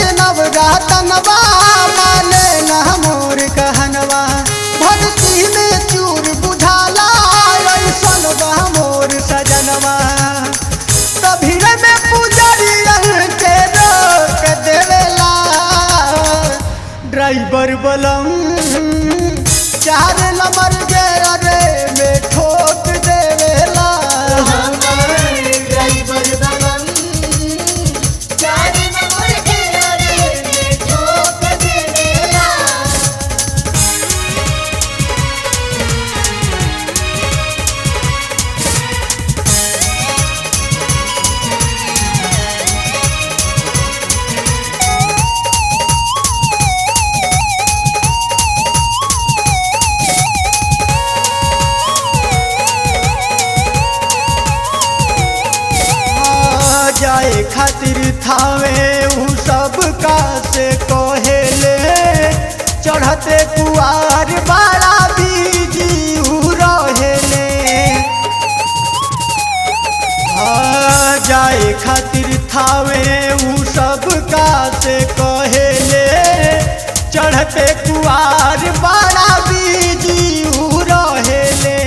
नवरातनवा माने न मोर कहनवा भक्ति में चूर बुझाला ऐसन बा मोर सजनवा कभी में पुजारी के रोक देवेला ड्राइवर बलम चार नंबर के अरे में ठोक देवेला जाए खातिर थावे उ सब का से कहेले चढ़ते कुआर बड़ा बीजी उ रहेले जाए खातिर थावे उ सब का से कहेले चढ़ते कुआर बड़ा बीजी उ रहेले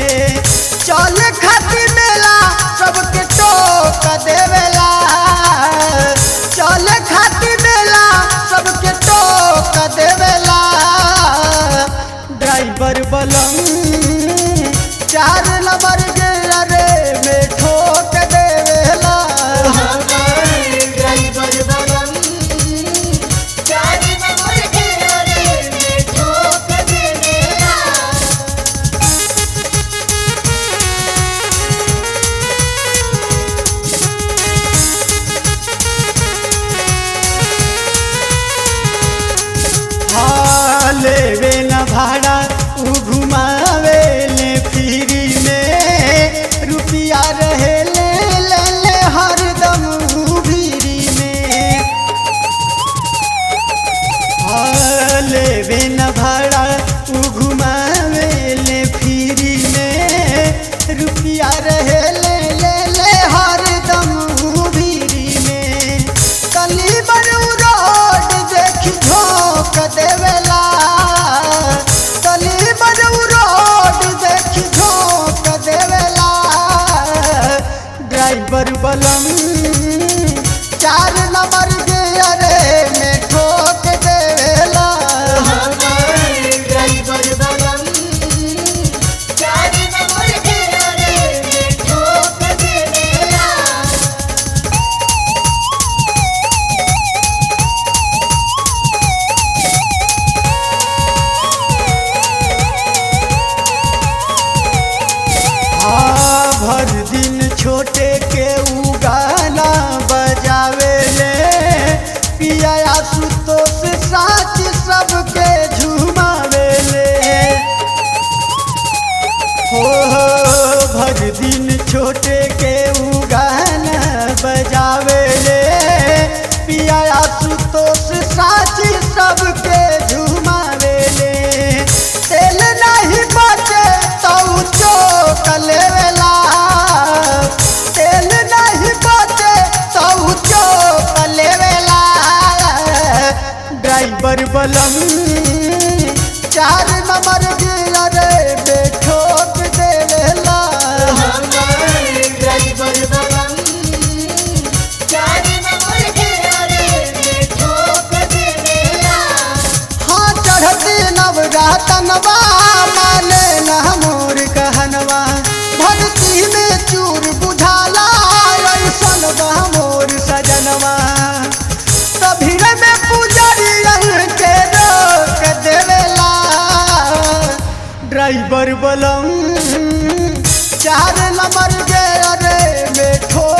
चल खातिर मेला सबके टोक देवेला चल खातिर मेला सबके टोक देवेला ड्राइवर बलम चार नंबर के अरे में ठोक देवेला ड्राइवर बलम चार नंबर के अरे में ठोक देवेला लेवे न भाड़ा उ घुमावे ले फ्री में रुपया रहे ले हरदम भीरी में लेवे न भाड़ा उ घुमावे ले फ्री में रुपया रहे ले हरदम भीरी में कली बरू रोड देखी झोंक देवेला कली बरू रोड देखी झोंक देवेला ड्राइवर बलम चार नंबर के अरे में ठोक देवेला ड्राइवर बलम चार नंबर के अरे में ठोक देवेला भर दिन छोटे के उ गाना बजावे ले पिया आशुतोष साच सबके झुमावे ले हो भर दिन छोटे के उ गाना बजावे ले पिया आशुतोष साच सबके झुमावे ले तेल नहीं बचे तो चोक लेवेला तेल नहीं बचे तो चोक लेवेला ड्राइवर बलम चार नंबर के अरे में ठोक देवेला ड्राइवर बलम चार नंबर के अरे में ठोक देवेला हाँ चढ़ते नवरातनवा माने न मोर कहनवा भक्ति में चूर बुझाला ऐसन बा मोर सजनवा कभी में पुजारी के रोक देवेला ड्राइवर बलम चार नंबर के अरे में ठोक